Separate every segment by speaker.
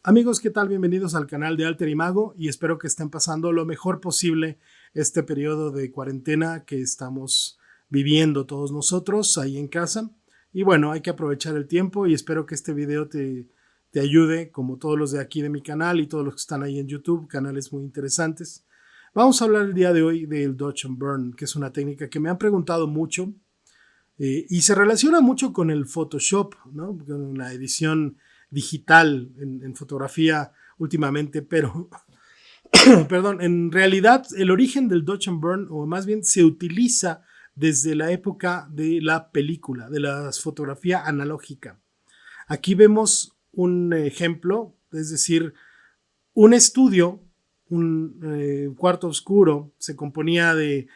Speaker 1: Amigos, ¿qué tal? Bienvenidos al canal de Alter Imago y espero que estén pasando lo mejor posible este periodo de cuarentena que estamos viviendo todos nosotros ahí en casa. Y bueno, hay que aprovechar el tiempo y espero que este video te ayude, como todos los de aquí de mi canal y todos los que están ahí en YouTube, canales muy interesantes. Vamos a hablar el día de hoy del Dodge and Burn, que es una técnica que me han preguntado mucho y se relaciona mucho con el Photoshop, ¿no? Con la edición digital en fotografía últimamente, pero perdón, en realidad el origen del Dodge and Burn, o más bien se utiliza desde la época de la película, de la fotografía analógica. Aquí vemos un ejemplo, es decir, un estudio, un cuarto oscuro, se componía de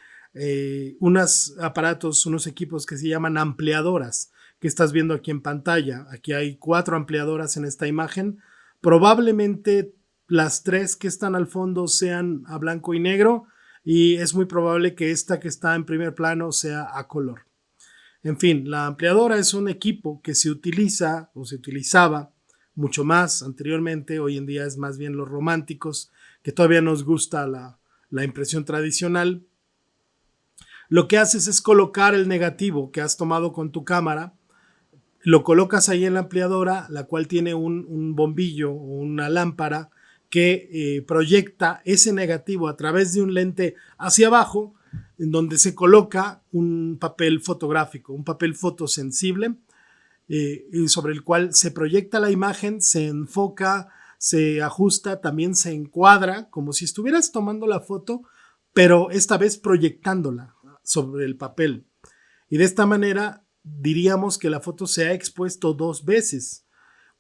Speaker 1: unos aparatos, unos equipos que se llaman ampliadoras, que estás viendo aquí en pantalla. Aquí hay 4 ampliadoras en esta imagen. Probablemente las 3 que están al fondo sean a blanco y negro y es muy probable que esta que está en primer plano sea a color. En fin, la ampliadora es un equipo que se utiliza o se utilizaba mucho más anteriormente. Hoy en día es más bien los románticos que todavía nos gusta la impresión tradicional. Lo que haces es colocar el negativo que has tomado con tu cámara, lo colocas ahí en la ampliadora, la cual tiene un bombillo o una lámpara que proyecta ese negativo a través de un lente hacia abajo, en donde se coloca un papel fotográfico, un papel fotosensible, sobre el cual se proyecta la imagen, se enfoca, se ajusta, también se encuadra, como si estuvieras tomando la foto, pero esta vez proyectándola sobre el papel. Y de esta manera diríamos que la foto se ha expuesto 2 veces,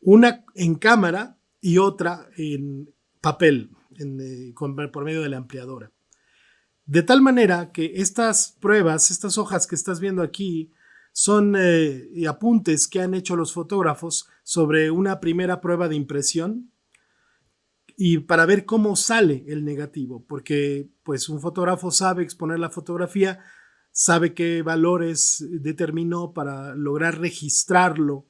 Speaker 1: una en cámara y otra en papel, por medio de la ampliadora. De tal manera que estas pruebas, estas hojas que estás viendo aquí, son apuntes que han hecho los fotógrafos sobre una primera prueba de impresión y para ver cómo sale el negativo, porque pues un fotógrafo sabe exponer la fotografía, sabe qué valores determinó para lograr registrarlo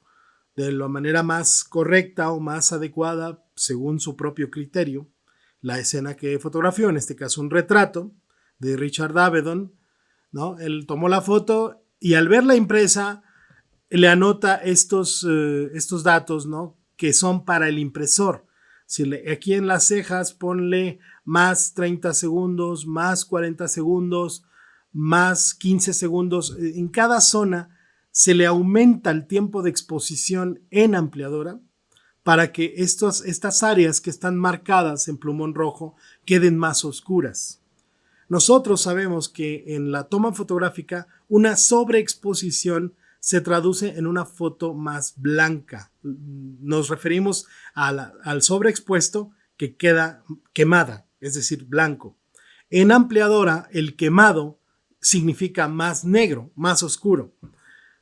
Speaker 1: de la manera más correcta o más adecuada según su propio criterio, la escena que fotografió, en este caso un retrato de Richard Avedon, ¿no? Él tomó la foto y al verla impresa le anota estos datos, ¿no? Que son para el impresor. Si aquí en las cejas ponle más 30 segundos, más 40 segundos, más 15 segundos. En cada zona se le aumenta el tiempo de exposición en ampliadora para que estas áreas que están marcadas en plumón rojo queden más oscuras. Nosotros sabemos que en la toma fotográfica una sobreexposición se traduce en una foto más blanca. Nos referimos al sobreexpuesto que queda quemada, es decir, blanco. En ampliadora, el quemado significa más negro, más oscuro.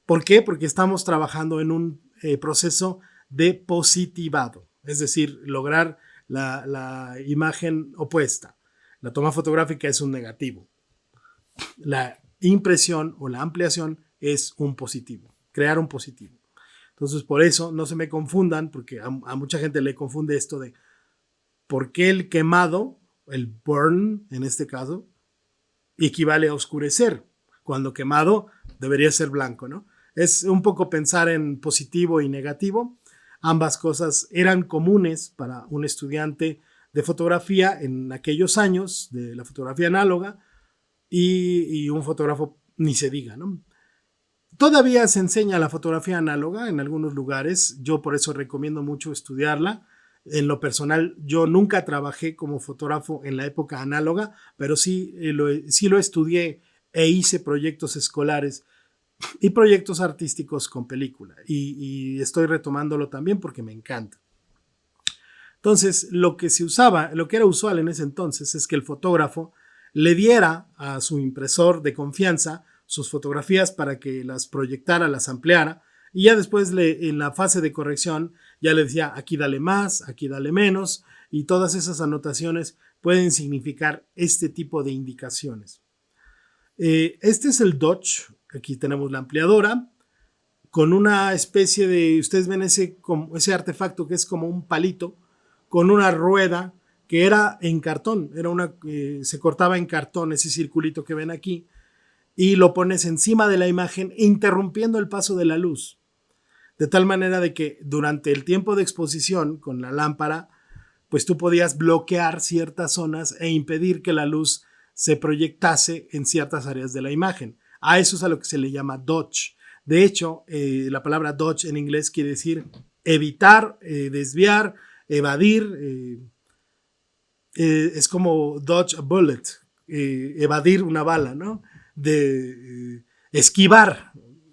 Speaker 1: ¿Por qué? Porque estamos trabajando en un proceso de positivado, es decir, lograr la imagen opuesta. La toma fotográfica es un negativo. La impresión o la ampliación es un positivo, crear un positivo. Entonces, por eso no se me confundan, porque a mucha gente le confunde esto de por qué el quemado, el burn en este caso, equivale a oscurecer, cuando quemado debería ser blanco, ¿no? Es un poco pensar en positivo y negativo. Ambas cosas eran comunes para un estudiante de fotografía en aquellos años de la fotografía análoga y un fotógrafo ni se diga, ¿no? Todavía se enseña la fotografía análoga en algunos lugares, yo por eso recomiendo mucho estudiarla. En lo personal, yo nunca trabajé como fotógrafo en la época análoga, pero sí lo estudié e hice proyectos escolares y proyectos artísticos con película y estoy retomándolo también porque me encanta. Entonces, lo que se usaba, lo que era usual en ese entonces es que el fotógrafo le diera a su impresor de confianza sus fotografías para que las proyectara, las ampliara y ya después en la fase de corrección ya le decía aquí dale más, aquí dale menos y todas esas anotaciones pueden significar este tipo de indicaciones. Este es el Dodge, aquí tenemos la ampliadora con una especie de, ustedes ven ese artefacto que es como un palito con una rueda que era en cartón, se cortaba en cartón ese circulito que ven aquí, y lo pones encima de la imagen interrumpiendo el paso de la luz, de tal manera de que durante el tiempo de exposición con la lámpara, pues tú podías bloquear ciertas zonas e impedir que la luz se proyectase en ciertas áreas de la imagen. A eso es a lo que se le llama dodge. De hecho, la palabra dodge en inglés quiere decir evitar, desviar, evadir. Es como dodge a bullet, evadir una bala, ¿no? Esquivar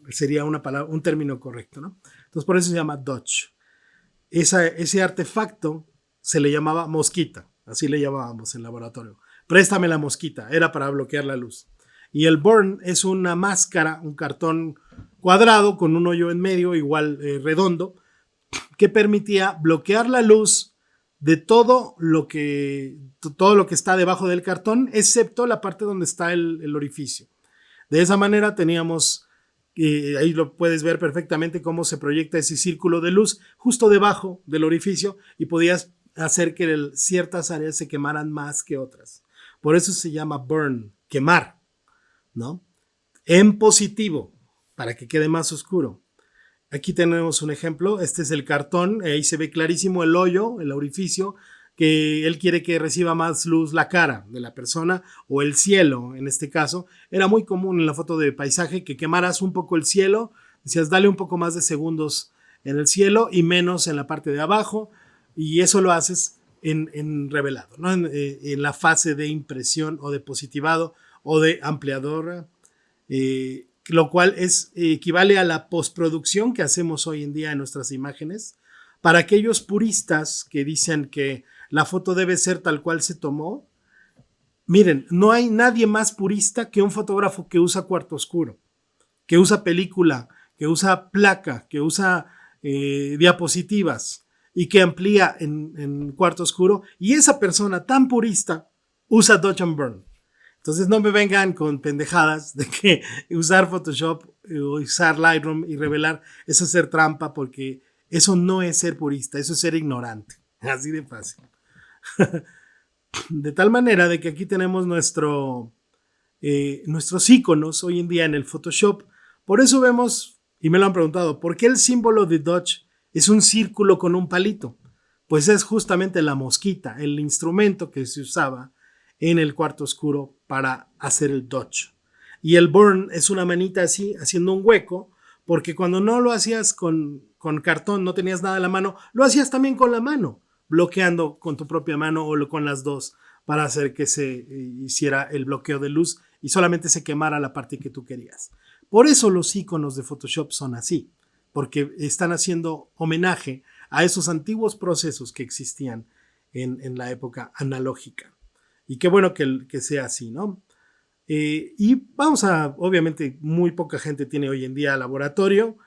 Speaker 1: sería una palabra, un término correcto, ¿no? Entonces por eso se llama dodge. Ese artefacto se le llamaba mosquita, así le llamábamos en laboratorio. Préstame la mosquita, era para bloquear la luz. Y el burn es una máscara, un cartón cuadrado con un hoyo en medio, igual redondo, que permitía bloquear la luz de todo lo que está debajo del cartón, excepto la parte donde está el orificio. De esa manera teníamos, ahí lo puedes ver perfectamente cómo se proyecta ese círculo de luz justo debajo del orificio y podías hacer que ciertas áreas se quemaran más que otras. Por eso se llama burn, quemar, ¿no? En positivo, para que quede más oscuro. Aquí tenemos un ejemplo, este es el cartón, ahí se ve clarísimo el hoyo, el orificio, que él quiere que reciba más luz la cara de la persona o el cielo, en este caso. Era muy común en la foto de paisaje que quemaras un poco el cielo, decías dale un poco más de segundos en el cielo y menos en la parte de abajo, y eso lo haces en revelado, ¿no? En la fase de impresión o de positivado o de ampliador, lo cual equivale a la postproducción que hacemos hoy en día en nuestras imágenes. Para aquellos puristas que dicen que la foto debe ser tal cual se tomó, miren, no hay nadie más purista que un fotógrafo que usa cuarto oscuro, que usa película, que usa placa, que usa diapositivas y que amplía en cuarto oscuro, y esa persona tan purista usa Dodge and Burn. Entonces no me vengan con pendejadas de que usar Photoshop o usar Lightroom y revelar es hacer trampa, porque eso no es ser purista, eso es ser ignorante. Así de fácil. De tal manera de que aquí tenemos nuestros iconos hoy en día en el Photoshop. Por eso vemos, y me lo han preguntado, ¿por qué el símbolo de Dodge es un círculo con un palito? Pues es justamente la mosquita, el instrumento que se usaba en el cuarto oscuro para hacer el dodge. Y el burn es una manita así, haciendo un hueco, porque cuando no lo hacías con cartón, no tenías nada en la mano, lo hacías también con la mano, bloqueando con tu propia mano o con las dos, para hacer que se hiciera el bloqueo de luz y solamente se quemara la parte que tú querías. Por eso los iconos de Photoshop son así, porque están haciendo homenaje a esos antiguos procesos que existían en la época analógica. Y qué bueno que sea así, ¿no? Y obviamente muy poca gente tiene hoy en día laboratorio,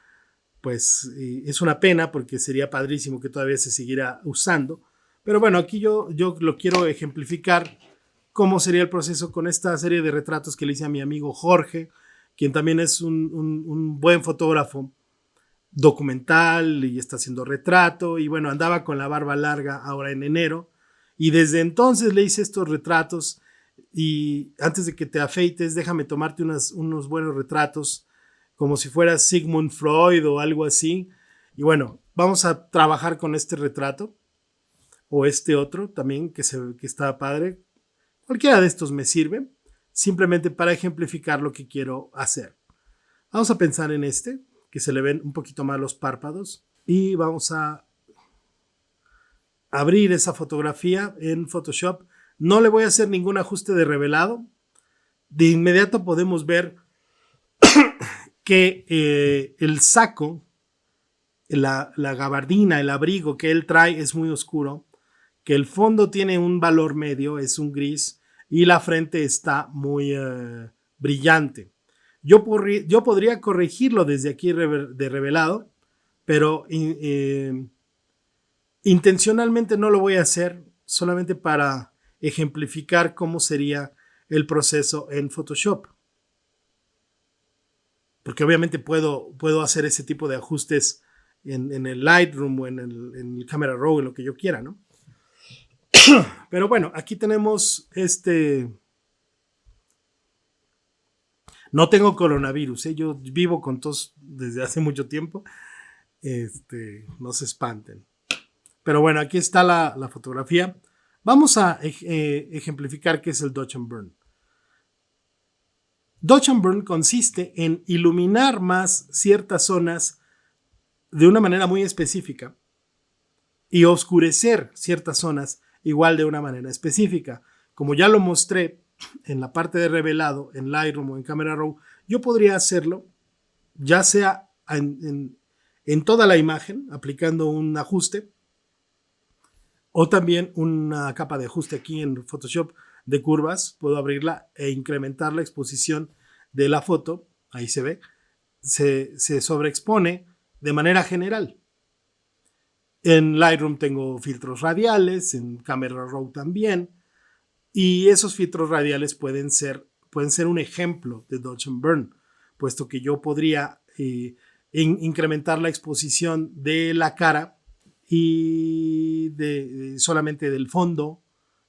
Speaker 1: pues es una pena porque sería padrísimo que todavía se siguiera usando. Pero bueno, aquí yo lo quiero ejemplificar cómo sería el proceso con esta serie de retratos que le hice a mi amigo Jorge, quien también es un buen fotógrafo documental y está haciendo retrato, y bueno, andaba con la barba larga ahora en enero. Y desde entonces le hice estos retratos, y antes de que te afeites, déjame tomarte unos buenos retratos, como si fueras Sigmund Freud o algo así. Y bueno, vamos a trabajar con este retrato, o este otro también que está padre. Cualquiera de estos me sirve, simplemente para ejemplificar lo que quiero hacer. Vamos a pensar en este, que se le ven un poquito más los párpados, y vamos a abrir esa fotografía en Photoshop. No le voy a hacer ningún ajuste de revelado. De inmediato podemos ver que el saco, la gabardina, el abrigo que él trae es muy oscuro, que el fondo tiene un valor medio, es un gris, y la frente está muy brillante. Yo podría corregirlo desde aquí de revelado, pero intencionalmente no lo voy a hacer, solamente para ejemplificar cómo sería el proceso en Photoshop. Porque obviamente puedo hacer ese tipo de ajustes en el Lightroom o en el Camera Raw, en lo que yo quiera, ¿no? Pero bueno, aquí tenemos no tengo coronavirus, ¿eh? Yo vivo con tos desde hace mucho tiempo. No se espanten. Pero bueno, aquí está la fotografía. Vamos a ejemplificar qué es el Dodge and Burn. Dodge and Burn consiste en iluminar más ciertas zonas de una manera muy específica y oscurecer ciertas zonas igual de una manera específica. Como ya lo mostré en la parte de revelado, en Lightroom o en Camera Raw, yo podría hacerlo ya sea en toda la imagen, aplicando un ajuste, o también una capa de ajuste aquí en Photoshop de curvas. Puedo abrirla e incrementar la exposición de la foto. Ahí se ve. Se sobreexpone de manera general. En Lightroom tengo filtros radiales, en Camera Raw también. Y esos filtros radiales pueden ser un ejemplo de Dodge and Burn, puesto que yo podría incrementar la exposición de la cara y solamente del fondo,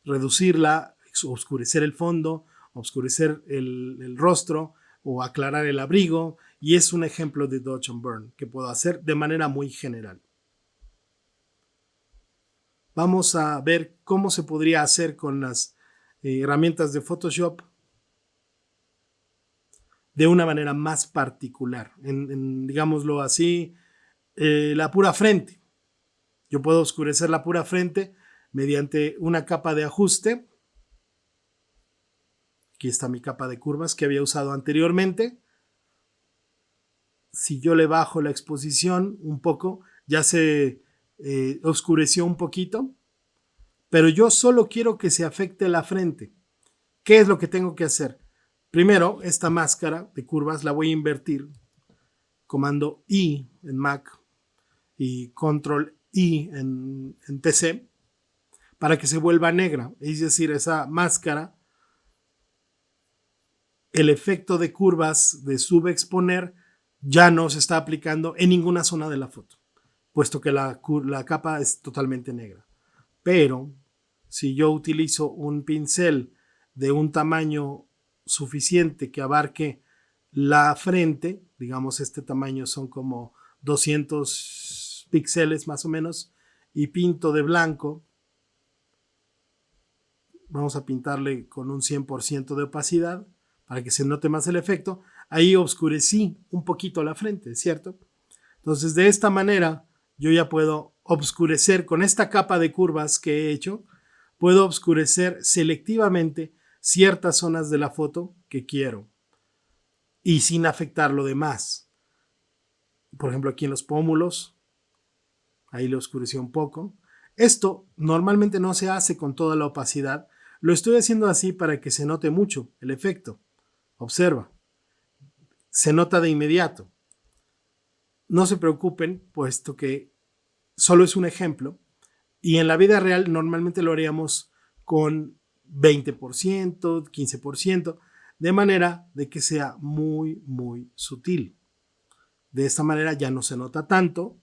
Speaker 1: reducirla, oscurecer el fondo, oscurecer el rostro o aclarar el abrigo. Y es un ejemplo de Dodge and Burn que puedo hacer de manera muy general. Vamos a ver cómo se podría hacer con las herramientas de Photoshop de una manera más particular, digámoslo así, la pura frente. Yo puedo oscurecer la pura frente mediante una capa de ajuste. Aquí está mi capa de curvas que había usado anteriormente. Si yo le bajo la exposición un poco, ya se oscureció un poquito, pero yo solo quiero que se afecte la frente. ¿Qué es lo que tengo que hacer? Primero, esta máscara de curvas la voy a invertir. Comando I en Mac y Control I en PC para que se vuelva negra. Es decir, esa máscara, el efecto de curvas de subexponer ya no se está aplicando en ninguna zona de la foto, puesto que la capa es totalmente negra. Pero si yo utilizo un pincel de un tamaño suficiente que abarque la frente, digamos este tamaño son como 200 píxeles más o menos, y pinto de blanco, vamos a pintarle con un 100% de opacidad para que se note más el efecto. Ahí oscurecí un poquito la frente, ¿cierto? Entonces de esta manera yo ya puedo oscurecer con esta capa de curvas que he hecho, puedo oscurecer selectivamente ciertas zonas de la foto que quiero y sin afectar lo demás. Por ejemplo, aquí en los pómulos, ahí le oscurecí un poco. Esto normalmente no se hace con toda la opacidad. Lo estoy haciendo así para que se note mucho el efecto. Observa, se nota de inmediato. No se preocupen, puesto que solo es un ejemplo. Y en la vida real normalmente lo haríamos con 20%, 15%, de manera de que sea muy, muy sutil. De esta manera ya no se nota tanto.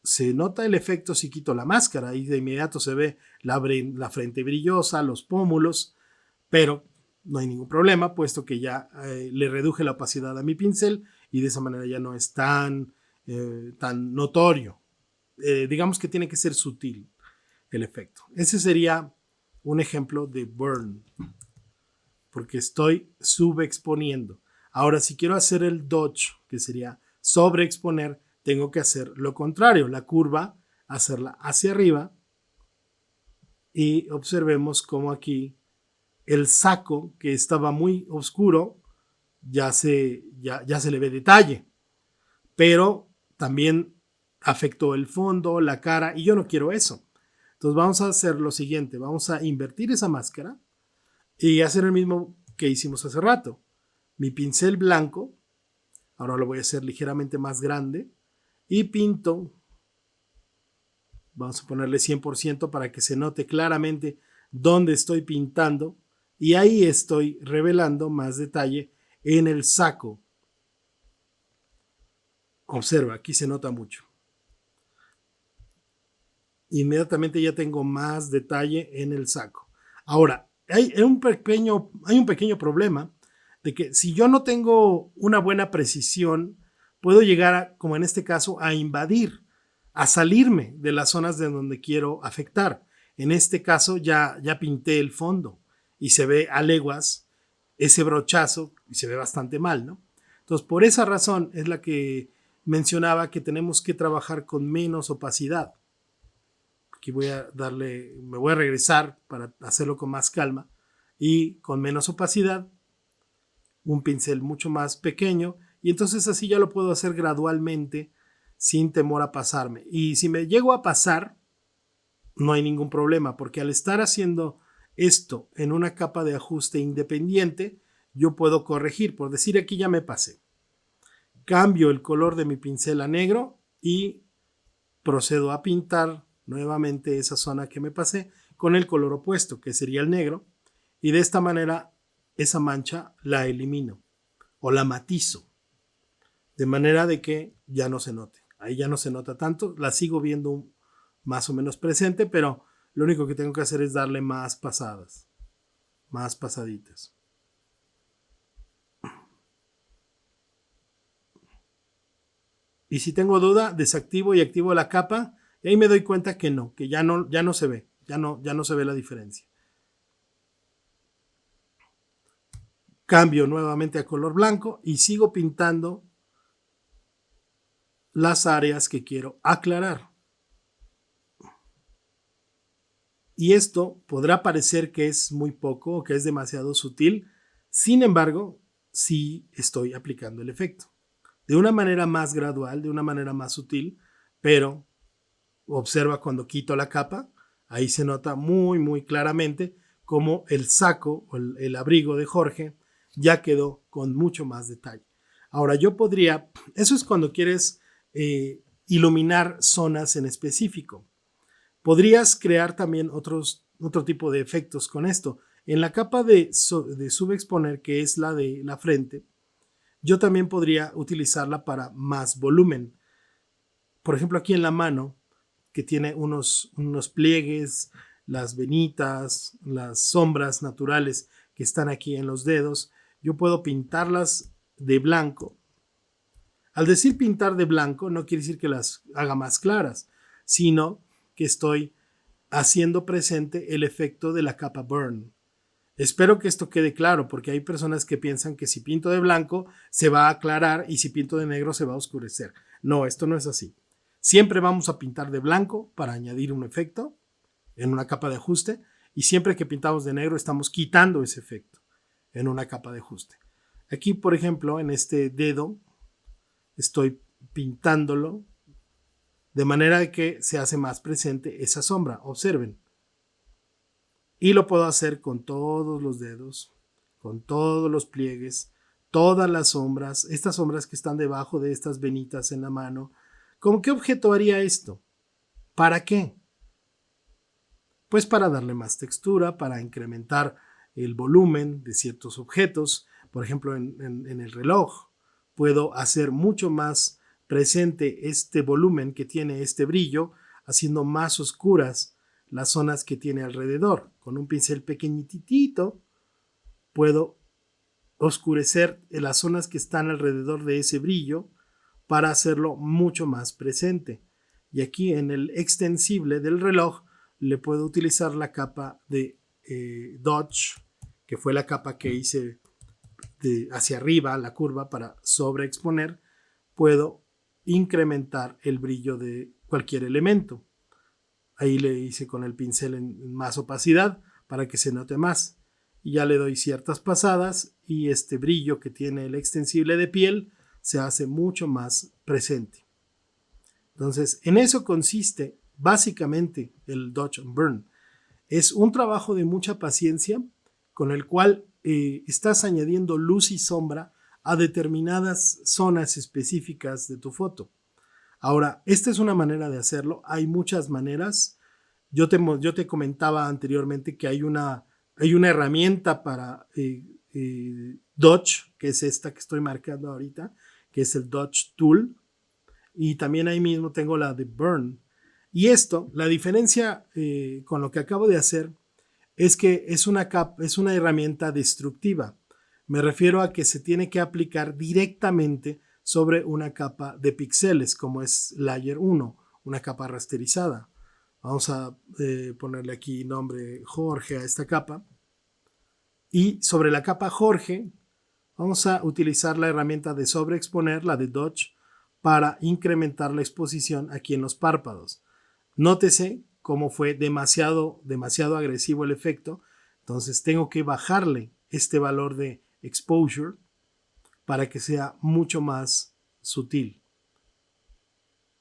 Speaker 1: Se nota el efecto si quito la máscara y de inmediato se ve la frente brillosa, los pómulos, pero no hay ningún problema, puesto que ya le reduje la opacidad a mi pincel y de esa manera ya no es tan notorio. Digamos que tiene que ser sutil el efecto. Ese sería un ejemplo de burn, porque estoy subexponiendo. Ahora, si quiero hacer el dodge, que sería sobreexponer, tengo que hacer lo contrario, la curva, hacerla hacia arriba, y observemos cómo aquí el saco, que estaba muy oscuro, ya se le ve detalle, pero también afectó el fondo, la cara, y yo no quiero eso. Entonces vamos a hacer lo siguiente, vamos a invertir esa máscara y hacer el mismo que hicimos hace rato. Mi pincel blanco, ahora lo voy a hacer ligeramente más grande, y pinto, vamos a ponerle 100% para que se note claramente dónde estoy pintando, y ahí estoy revelando más detalle en el saco. Observa, aquí se nota mucho. inmediatamente ya tengo más detalle en el saco. Ahora, hay un pequeño problema de que si yo no tengo una buena precisión, puedo llegar, como en este caso, a invadir, a salirme de las zonas de donde quiero afectar. En este caso ya pinté el fondo y se ve a leguas ese brochazo y se ve bastante mal, ¿no? Entonces, por esa razón es la que mencionaba que tenemos que trabajar con menos opacidad. Aquí me voy a regresar para hacerlo con más calma y con menos opacidad, un pincel mucho más pequeño, y entonces así ya lo puedo hacer gradualmente sin temor a pasarme. Y si me llego a pasar, no hay ningún problema, porque al estar haciendo esto en una capa de ajuste independiente, yo puedo corregir. Por decir, aquí ya me pasé. Cambio el color de mi pincel a negro y procedo a pintar nuevamente esa zona que me pasé con el color opuesto, que sería el negro, y de esta manera esa mancha la elimino o la matizo, de manera de que ya no se note. Ahí ya no se nota tanto, la sigo viendo más o menos presente, pero lo único que tengo que hacer es darle más pasadas, más pasaditas. Y si tengo duda, desactivo y activo la capa y ahí me doy cuenta que no, que ya no se ve, ya no se ve la diferencia. Cambio nuevamente a color blanco y sigo pintando las áreas que quiero aclarar. Y esto podrá parecer que es muy poco o que es demasiado sutil, sin embargo, sí estoy aplicando el efecto. De una manera más gradual, de una manera más sutil, pero observa cuando quito la capa, ahí se nota muy claramente como el saco o el abrigo de Jorge ya quedó con mucho más detalle. Ahora yo podría, eso es cuando quieres iluminar zonas en específico. Podrías crear también otro tipo de efectos con esto. En la capa de subexponer, que es la de la frente, yo también podría utilizarla para más volumen. Por ejemplo, aquí en la mano, que tiene unos pliegues, las venitas, las sombras naturales que están aquí en los dedos, yo puedo pintarlas de blanco. Al decir pintar de blanco, no quiere decir que las haga más claras, sino que estoy haciendo presente el efecto de la capa burn. Espero que esto quede claro, porque hay personas que piensan que si pinto de blanco se va a aclarar y si pinto de negro se va a oscurecer. No, esto no es así. Siempre vamos a pintar de blanco para añadir un efecto en una capa de ajuste y siempre que pintamos de negro estamos quitando ese efecto en una capa de ajuste. Aquí, por ejemplo, en este dedo estoy pintándolo de manera que se hace más presente esa sombra. Observen. Y lo puedo hacer con todos los dedos, con todos los pliegues, todas las sombras, estas sombras que están debajo de estas venitas en la mano. ¿Cómo qué objeto haría esto? ¿Para qué? Pues para darle más textura, para incrementar el volumen de ciertos objetos. Por ejemplo, en el reloj puedo hacer mucho más presente este volumen que tiene este brillo, haciendo más oscuras las zonas que tiene alrededor. Con un pincel pequeñitito puedo oscurecer las zonas que están alrededor de ese brillo para hacerlo mucho más presente. Y aquí en el extensible del reloj le puedo utilizar la capa de Dodge, que fue la capa que hice hacia arriba, la curva, para sobreexponer. Puedo incrementar el brillo de cualquier elemento. Ahí le hice con el pincel en más opacidad para que se note más. Y ya le doy ciertas pasadas y este brillo que tiene el extensible de piel se hace mucho más presente. Entonces, en eso consiste básicamente el Dodge and Burn. Es un trabajo de mucha paciencia con el cual estás añadiendo luz y sombra a determinadas zonas específicas de tu foto. Ahora, esta es una manera de hacerlo. Hay muchas maneras. Yo te comentaba anteriormente que hay una herramienta para Dodge, que es esta que estoy marcando ahorita, que es el Dodge Tool. Y también ahí mismo tengo la de Burn. Y esto, la diferencia con lo que acabo de hacer es que es una herramienta destructiva. Me refiero a que se tiene que aplicar directamente sobre una capa de píxeles, como es Layer 1, una capa rasterizada. Vamos a ponerle aquí nombre Jorge a esta capa. Y sobre la capa Jorge, vamos a utilizar la herramienta de sobreexponer, la de Dodge, para incrementar la exposición aquí en los párpados. Nótese cómo fue demasiado agresivo el efecto. Entonces tengo que bajarle este valor de exposure para que sea mucho más sutil.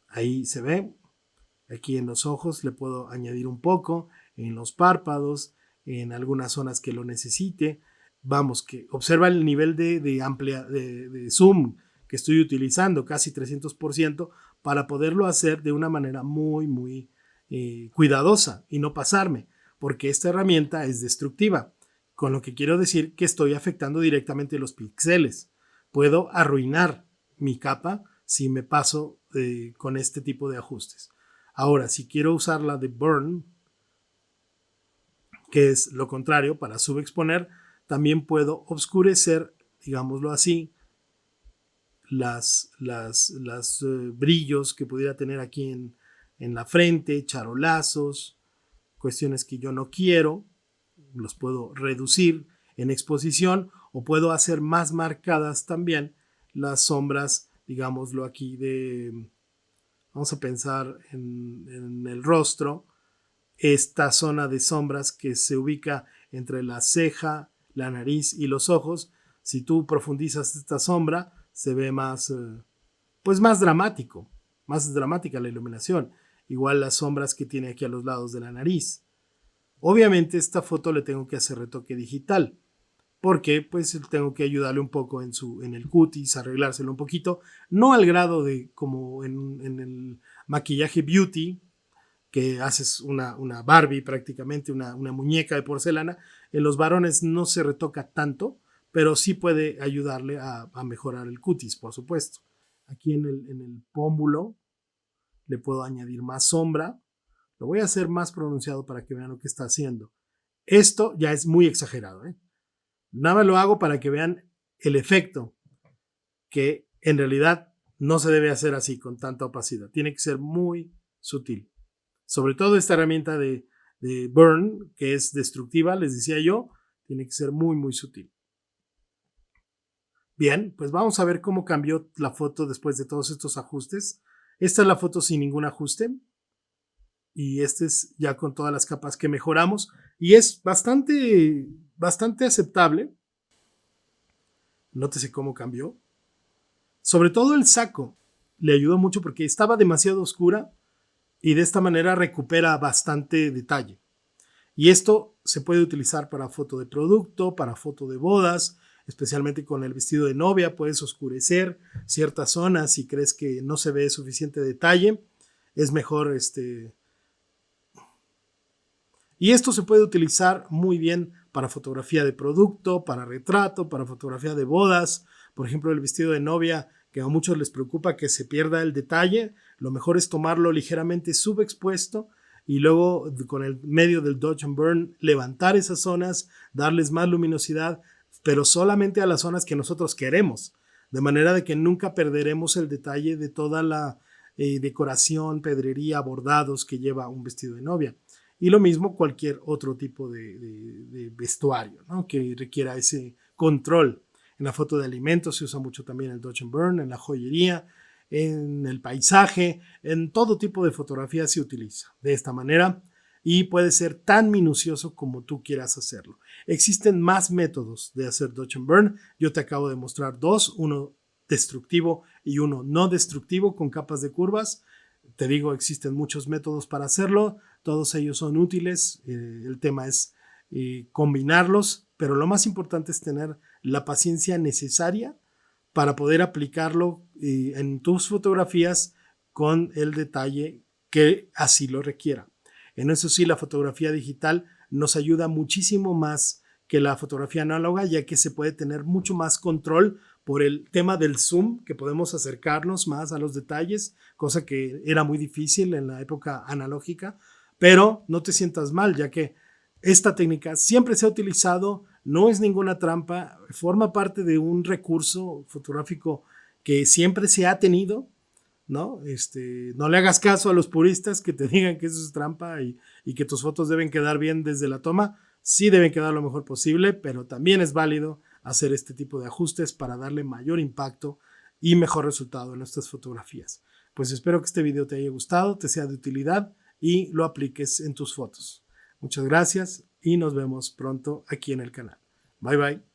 Speaker 1: Ahí se ve. Aquí en los ojos le puedo añadir un poco, en los párpados, en algunas zonas que lo necesite. Vamos, que observa el nivel de zoom que estoy utilizando, casi 300%, para poderlo hacer de una manera muy cuidadosa y no pasarme, porque esta herramienta es destructiva, con lo que quiero decir que estoy afectando directamente los píxeles. Puedo arruinar mi capa si me paso con este tipo de ajustes. Ahora, si quiero usar la de burn, que es lo contrario, para subexponer, también puedo oscurecer, digámoslo así, las brillos que pudiera tener aquí en la frente, charolazos, cuestiones que yo no quiero, los puedo reducir en exposición o puedo hacer más marcadas también las sombras, digámoslo aquí, vamos a pensar en el rostro, esta zona de sombras que se ubica entre la ceja, la nariz y los ojos. Si tú profundizas esta sombra, se ve más, pues más dramático, más dramática la iluminación. Igual las sombras que tiene aquí a los lados de la nariz. Obviamente esta foto le tengo que hacer retoque digital, porque pues tengo que ayudarle un poco en el cutis, arreglárselo un poquito, no al grado de como en el maquillaje beauty, que haces una Barbie prácticamente, una muñeca de porcelana. En los varones no se retoca tanto, pero sí puede ayudarle a mejorar el cutis, por supuesto. Aquí en el pómulo le puedo añadir más sombra. Lo voy a hacer más pronunciado para que vean lo que está haciendo. Esto ya es muy exagerado, ¿eh? Nada más lo hago para que vean el efecto, que en realidad no se debe hacer así con tanta opacidad. Tiene que ser muy sutil. Sobre todo esta herramienta de burn, que es destructiva, les decía yo, tiene que ser muy sutil. Bien, pues vamos a ver cómo cambió la foto después de todos estos ajustes. Esta es la foto sin ningún ajuste. Y este es ya con todas las capas que mejoramos. Y es bastante aceptable. Nótese cómo cambió. Sobre todo el saco le ayudó mucho porque estaba demasiado oscura y de esta manera recupera bastante detalle. Y esto se puede utilizar para foto de producto, para foto de bodas, especialmente con el vestido de novia. Puedes oscurecer ciertas zonas si crees que no se ve suficiente detalle. Es mejor Y esto se puede utilizar muy bien para fotografía de producto, para retrato, para fotografía de bodas. Por ejemplo, el vestido de novia, que a muchos les preocupa que se pierda el detalle. Lo mejor es tomarlo ligeramente subexpuesto y luego con el medio del Dodge and Burn levantar esas zonas, darles más luminosidad, pero solamente a las zonas que nosotros queremos. De manera de que nunca perderemos el detalle de toda la decoración, pedrería, bordados que lleva un vestido de novia. Y lo mismo cualquier otro tipo de vestuario, ¿no?, que requiera ese control. En la foto de alimentos se usa mucho también el Dodge and Burn, en la joyería, en el paisaje, en todo tipo de fotografía se utiliza de esta manera y puede ser tan minucioso como tú quieras hacerlo. Existen más métodos de hacer Dodge and Burn. Yo te acabo de mostrar dos, uno destructivo y uno no destructivo con capas de curvas. Te digo, existen muchos métodos para hacerlo, todos ellos son útiles, el tema es combinarlos, pero lo más importante es tener la paciencia necesaria para poder aplicarlo en tus fotografías con el detalle que así lo requiera. En eso sí, la fotografía digital nos ayuda muchísimo más que la fotografía análoga, ya que se puede tener mucho más control por el tema del zoom, que podemos acercarnos más a los detalles, cosa que era muy difícil en la época analógica, pero no te sientas mal, ya que esta técnica siempre se ha utilizado, no es ninguna trampa, forma parte de un recurso fotográfico que siempre se ha tenido, ¿no? No le hagas caso a los puristas que te digan que eso es trampa y que tus fotos deben quedar bien desde la toma. Sí deben quedar lo mejor posible, pero también es válido hacer este tipo de ajustes para darle mayor impacto y mejor resultado en nuestras fotografías. Pues espero que este video te haya gustado, te sea de utilidad y lo apliques en tus fotos. Muchas gracias y nos vemos pronto aquí en el canal. Bye bye.